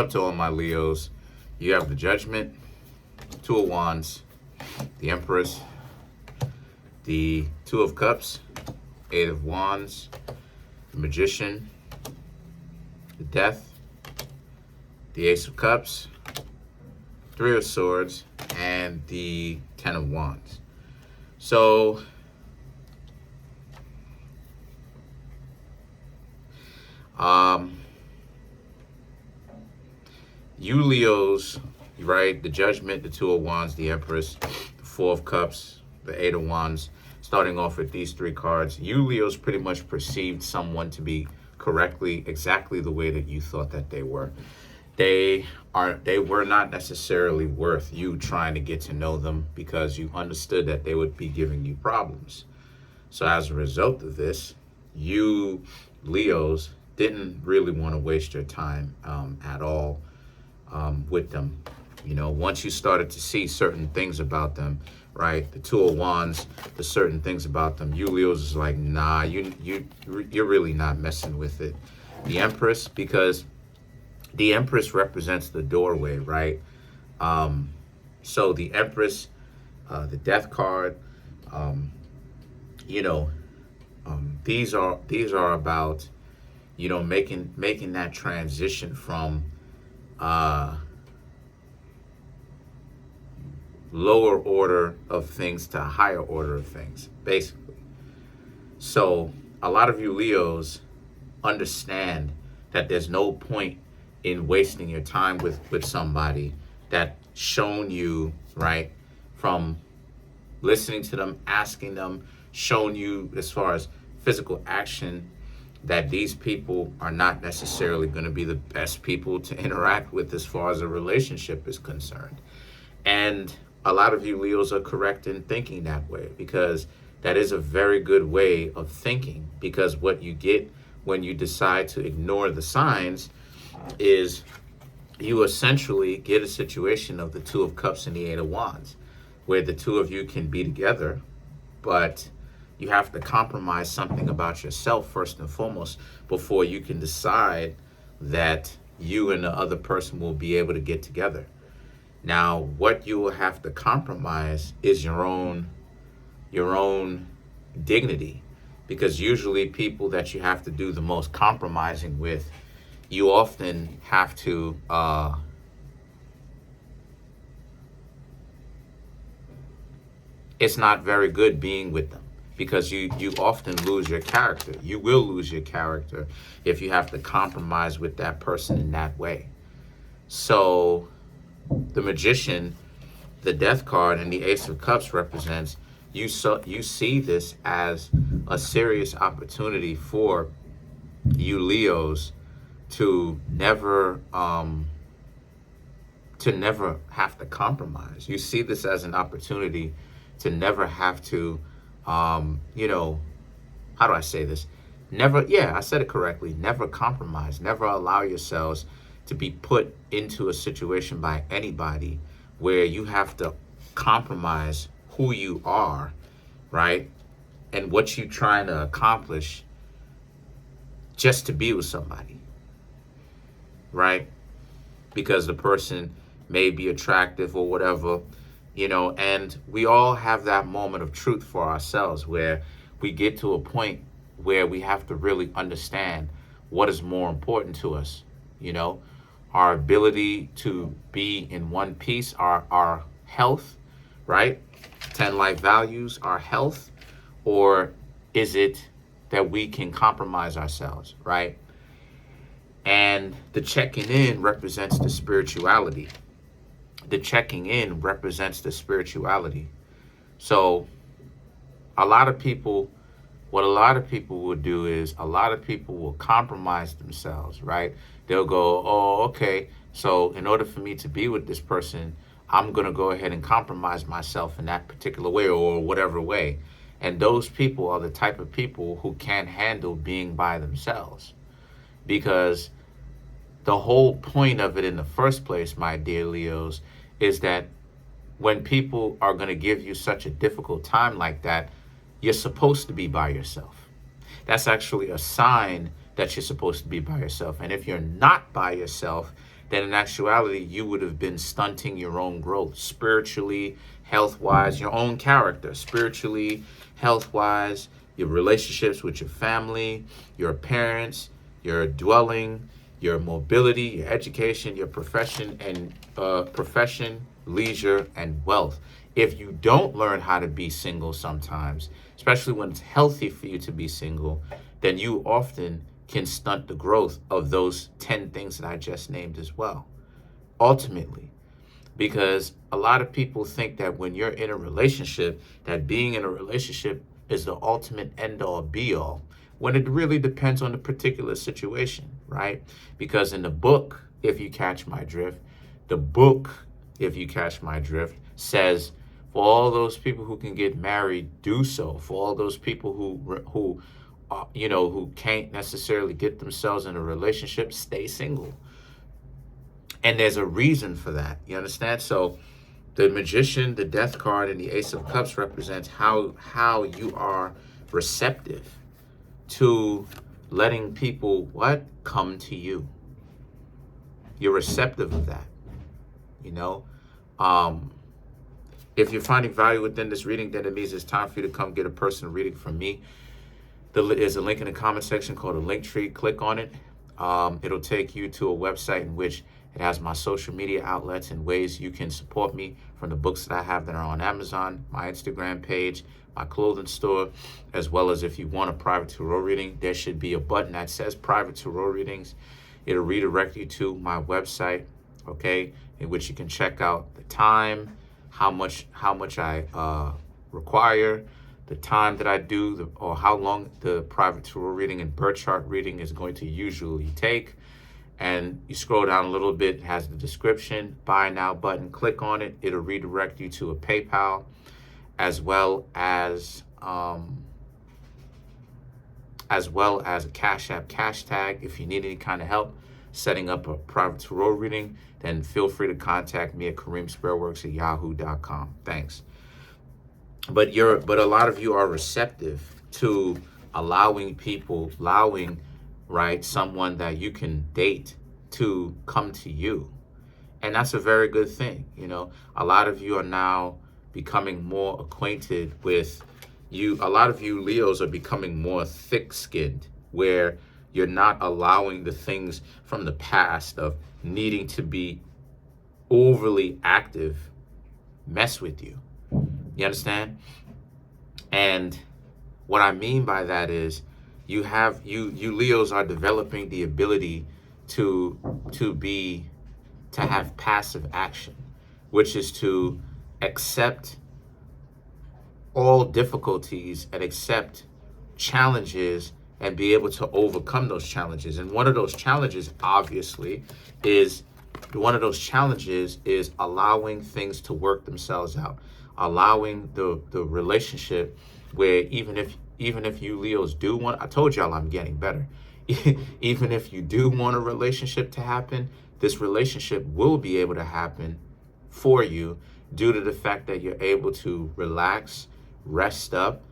Up to all my Leos, you have the Judgment, Two of Wands, the Empress, the Two of Cups, Eight of Wands, the Magician, the Death, the Ace of Cups, Three of Swords, and the Ten of Wands. So, you Leos, right? The Judgment, the Two of Wands, the Empress, the Four of Cups, the Eight of Wands. Starting off with these three cards, you Leos pretty much perceived someone to be correctly, exactly the way that you thought that they were. They were not necessarily worth you trying to get to know them because you understood that they would be giving you problems. So as a result of this, you Leos didn't really want to waste your time at all with them. You know, once you started to see certain things about them, right? The Two of Wands, the certain things about them, you Leos is like, nah, you're really not messing with it. The Empress, because the Empress represents the doorway, right? So the Empress, the Death card, you know, these are about, you know, making that transition from lower order of things to a higher order of things, basically. So a lot of you Leos understand that there's no point in wasting your time with somebody that shown you, right, from listening to them, asking them, shown you as far as physical action, that these people are not necessarily going to be the best people to interact with as far as a relationship is concerned. And a lot of you Leos are correct in thinking that way, because that is a very good way of thinking, because what you get when you decide to ignore the signs is you essentially get a situation of the Two of Cups and the Eight of Wands, where the two of you can be together, but you have to compromise something about yourself first and foremost before you can decide that you and the other person will be able to get together. Now, what you will have to compromise is your own dignity, because usually people that you have to do the most compromising with, you often have to it's not very good being with them, because you often lose your character. You will lose your character if you have to compromise with that person in that way. So the Magician, the Death card, and the Ace of Cups represents you see this as a serious opportunity for you Leos to never have to compromise. You see this as an opportunity to never have to you know, how do I say this? I said it correctly. Never compromise. Never allow yourselves to be put into a situation by anybody where you have to compromise who you are, right? And what you're trying to accomplish just to be with somebody, right? Because the person may be attractive or whatever, you know, and we all have that moment of truth for ourselves where we get to a point where we have to really understand what is more important to us, you know, our ability to be in one piece, our health, right? 10 life values, our health, or is it that we can compromise ourselves, right? And the checking in represents the spirituality. The checking in represents the spirituality. So what a lot of people will do is a lot of people will compromise themselves, right? They'll go, oh, okay, so in order for me to be with this person, I'm going to go ahead and compromise myself in that particular way or whatever way. And those people are the type of people who can't handle being by themselves, because the whole point of it in the first place, my dear Leos, is that when people are going to give you such a difficult time like that, you're supposed to be by yourself. That's actually a sign that you're supposed to be by yourself. And if you're not by yourself, then in actuality, you would have been stunting your own growth spiritually, health-wise, your own character, spiritually, health-wise, your relationships with your family, your parents, your dwelling, your mobility, your education, your profession, and leisure, and wealth. If you don't learn how to be single sometimes, especially when it's healthy for you to be single, then you often can stunt the growth of those 10 things that I just named as well. Ultimately, because a lot of people think that when you're in a relationship, that being in a relationship is the ultimate end all be all, when it really depends on the particular situation, right? Because in the book, if you catch my drift, the book, if you catch my drift, says for all those people who can get married, do so. For all those people who who can't necessarily get themselves in a relationship, stay single. And there's a reason for that. You understand? So the Magician, the Death card, and the Ace of Cups represents how you are receptive to letting people come to you. You're receptive of that. You know, if you're finding value within this reading, then it means it's time for you to come get a personal reading from me. There's a link in the comment section called a link tree. Click on it. It'll take you to a website in which it has my social media outlets and ways you can support me, from the books that I have that are on Amazon, my Instagram page, my clothing store, as well as if you want a private tarot reading, there should be a button that says private tarot readings. It'll redirect you to my website, okay, in which you can check out the time, how much I require, the time that I do, or how long the private tarot reading and birth chart reading is going to usually take. And you scroll down a little bit, it has the description, buy now button, click on it. It'll redirect you to a PayPal, as well as a Cashapp cash tag. If you need any kind of help setting up a private tarot reading, then feel free to contact me at Kareemspiritworks at yahoo.com. Thanks. But a lot of you are receptive to allowing someone that you can date to come to you. And that's a very good thing. You know, a lot of you are now becoming more acquainted with you. A lot of you Leos are becoming more thick-skinned, where you're not allowing the things from the past of needing to be overly active mess with you. You understand? And what I mean by that is you Leos are developing the ability to have passive action, which is to accept all difficulties and accept challenges and be able to overcome those challenges. And one of those challenges, obviously, is allowing things to work themselves out, allowing the relationship where even if you Leos do want, I told y'all I'm getting better. Even if you do want a relationship to happen, this relationship will be able to happen for you due to the fact that you're able to relax, rest up,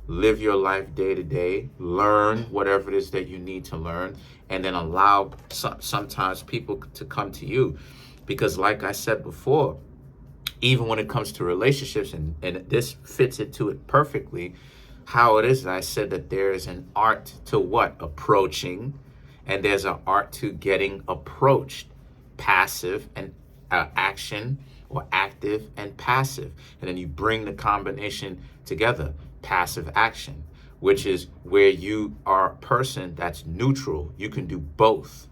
live your life day to day, learn whatever it is that you need to learn, and then allow sometimes people to come to you. Because like I said before, even when it comes to relationships, and this fits into it perfectly, how it is that I said that there is an art to approaching, and there's an art to getting approached, passive and action, or active and passive. And then you bring the combination together, passive action, which is where you are a person that's neutral. You can do both.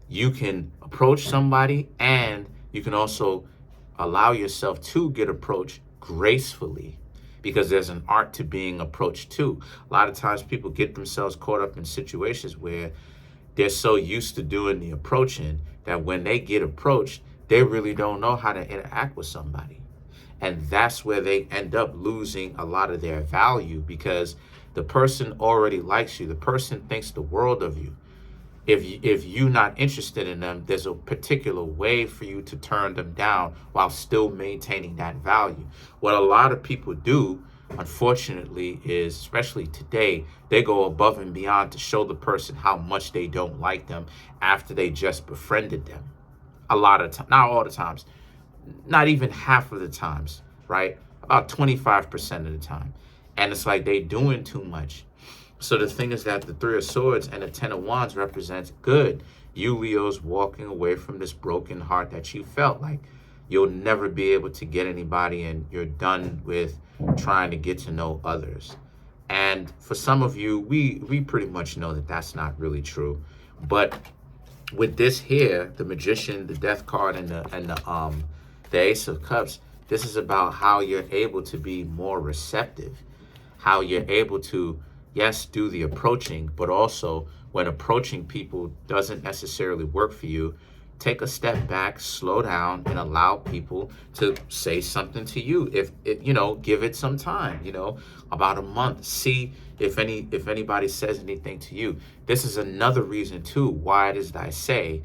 You can approach somebody, and you can also allow yourself to get approached gracefully, because there's an art to being approached too. A lot of times people get themselves caught up in situations where they're so used to doing the approaching that when they get approached, they really don't know how to interact with somebody. And that's where they end up losing a lot of their value, because the person already likes you. The person thinks the world of you. If you're not interested in them, there's a particular way for you to turn them down while still maintaining that value. What a lot of people do, unfortunately, is, especially today, they go above and beyond to show the person how much they don't like them after they just befriended them. A lot of times, not all the times, not even half of the times, right? About 25% of the time. And it's like they doing too much. So the thing is that the Three of Swords and the Ten of Wands represents good. You Leos walking away from this broken heart that you felt like you'll never be able to get anybody, and you're done with trying to get to know others. And for some of you, we pretty much know that that's not really true. But with this here, the Magician, the Death card, and the Ace of Cups, this is about how you're able to be more receptive, how you're able to, yes, do the approaching, but also when approaching people doesn't necessarily work for you, take a step back, slow down, and allow people to say something to you. If give it some time, about a month. See if anybody says anything to you. This is another reason too why it is that I say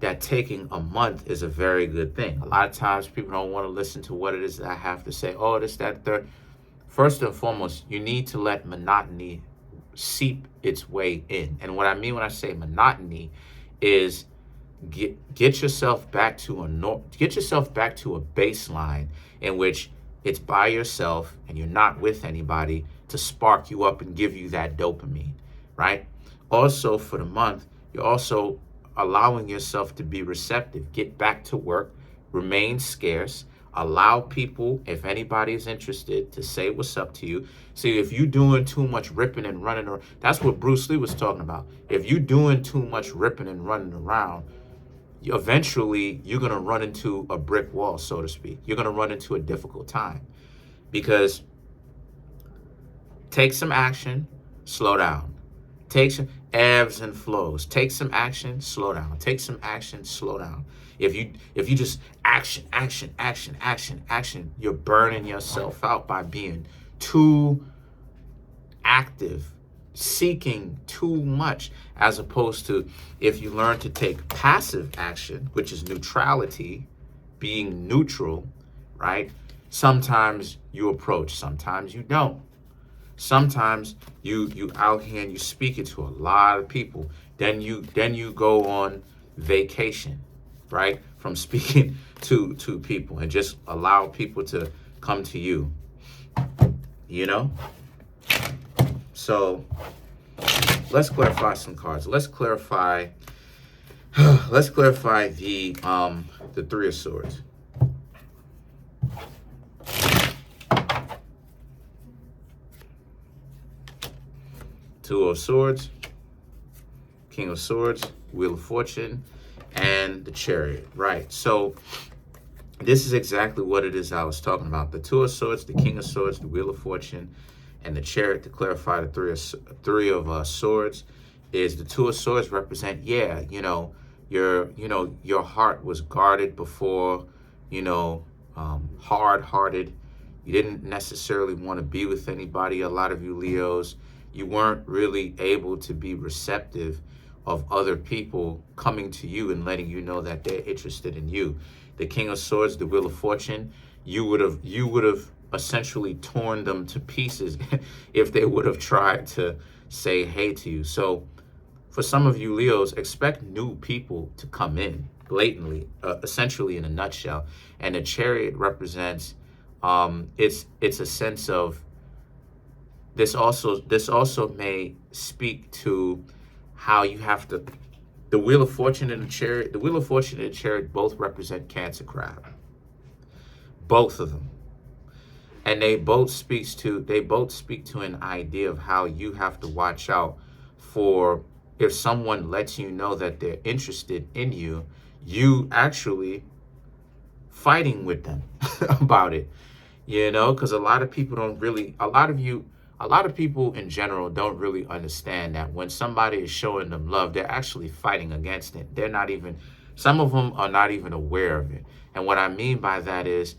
that taking a month is a very good thing. A lot of times people don't want to listen to what it is that I have to say. Oh, this, that, third. First and foremost, you need to let monotony seep its way in. And what I mean when I say monotony is get yourself back to a baseline in which it's by yourself and you're not with anybody to spark you up and give you that dopamine, right? Also for the month, you're also allowing yourself to be receptive. Get back to work, remain scarce, allow people, if anybody is interested, to say what's up to you. See, if you're doing too much ripping and running around, that's what Bruce Lee was talking about. If you're doing too much ripping and running around, eventually you're going to run into a brick wall, so to speak. You're going to run into a difficult time, because take some action, slow down. Take some ebbs and flows. Take some action, slow down. Take some action, slow down. If you just action, you're burning yourself out by being too active, seeking too much, as opposed to if you learn to take passive action, which is neutrality, being neutral, right? Sometimes you approach, sometimes you don't. Sometimes you out here and you speak it to a lot of people. Then you go on vacation, right? From speaking to people, and just allow people to come to you. So let's clarify some cards. Let's clarify the Three of Swords. Two of Swords, King of Swords, Wheel of Fortune, and the Chariot. Right. So this is exactly what it is I was talking about. The Two of Swords, the King of Swords, the Wheel of Fortune, and the Chariot. To clarify, the Three of Swords is the Two of Swords represent, your heart was guarded before, hard-hearted. You didn't necessarily want to be with anybody. A lot of you Leos, you weren't really able to be receptive of other people coming to you and letting you know that they're interested in you. The King of Swords, the Wheel of Fortune, you would have essentially torn them to pieces if they would have tried to say hey to you. So for some of you Leos, expect new people to come in blatantly, essentially in a nutshell. And the Chariot represents, it's a sense of, this also may speak to how you have to, the Wheel of Fortune and the Chariot both represent Cancer crab. Both of them. And they both speak to an idea of how you have to watch out for, if someone lets you know that they're interested in you, you actually fighting with them about it. Because a lot of people in general don't really understand that when somebody is showing them love, they're actually fighting against it. Some of them are not even aware of it. And what I mean by that is,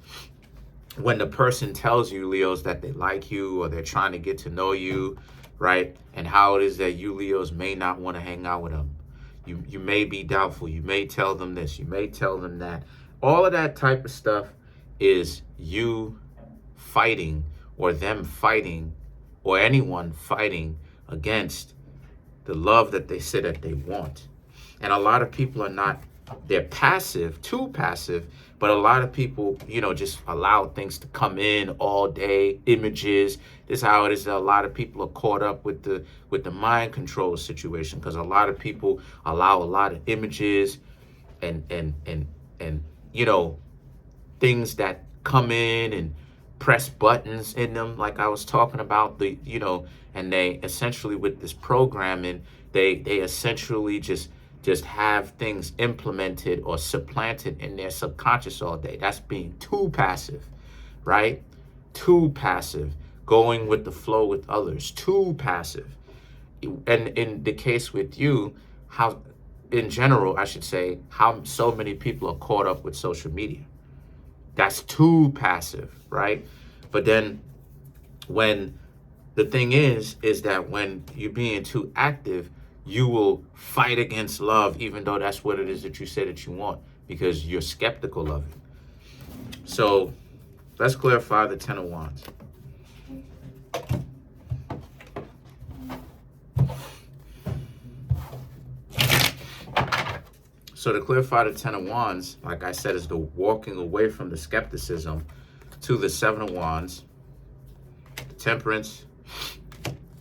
when the person tells you, Leos, that they like you or they're trying to get to know you, right? And how it is that you Leos may not want to hang out with them. You may be doubtful. You may tell them this. You may tell them that. All of that type of stuff is you fighting, or them fighting, or anyone fighting against the love that they say that they want. And a lot of people are not they're passive, too passive, but a lot of people, just allow things to come in all day, images. This is how it is. A lot of people are caught up with the mind control situation, because a lot of people allow a lot of images and things that come in and press buttons in them, like I was talking about, and they essentially, with this programming, they essentially just have things implemented or supplanted in their subconscious all day. That's being too passive, right? Too passive, going with the flow with others, too passive. And in the case with you, how, in general, I should say, how so many people are caught up with social media. That's too passive, right? But then when the thing is that when you're being too active, you will fight against love, even though that's what it is that you say that you want, because you're skeptical of it. So let's clarify the Ten of Wands. So to clarify the Ten of Wands, like I said, is the walking away from the skepticism to the Seven of Wands, the Temperance,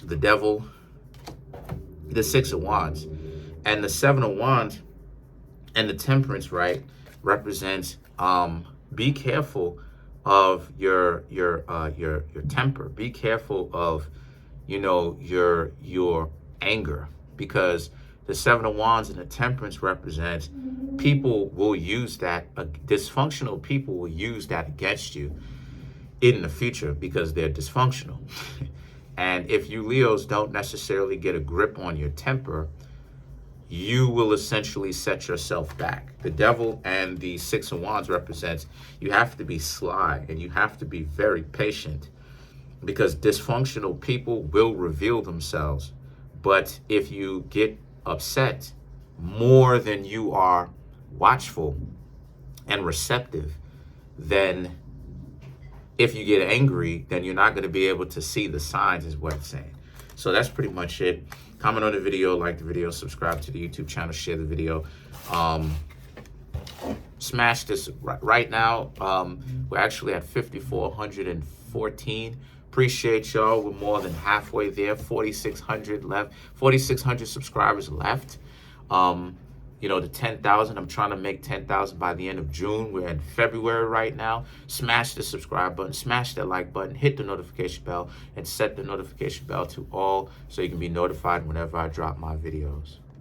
the Devil, the Six of Wands. And the Seven of Wands and the Temperance, right, represents be careful of your temper. Be careful of your anger, because the Seven of Wands and the Temperance represents people will use that, dysfunctional people will use that against you in the future because they're dysfunctional. And if you Leos don't necessarily get a grip on your temper, you will essentially set yourself back. The Devil and the Six of Wands represents you have to be sly and you have to be very patient, because dysfunctional people will reveal themselves. But if you get upset more than you are watchful and receptive, then if you get angry, then you're not going to be able to see the signs, is what it's saying. So that's pretty much it. Comment on the video, like the video, subscribe to the YouTube channel, share the video. Smash this right now. We're actually at 5,414. Appreciate y'all. We're more than halfway there. 4,600 left. 4,600 subscribers left. The 10,000. I'm trying to make 10,000 by the end of June. We're in February right now. Smash the subscribe button. Smash that like button. Hit the notification bell and set the notification bell to all so you can be notified whenever I drop my videos.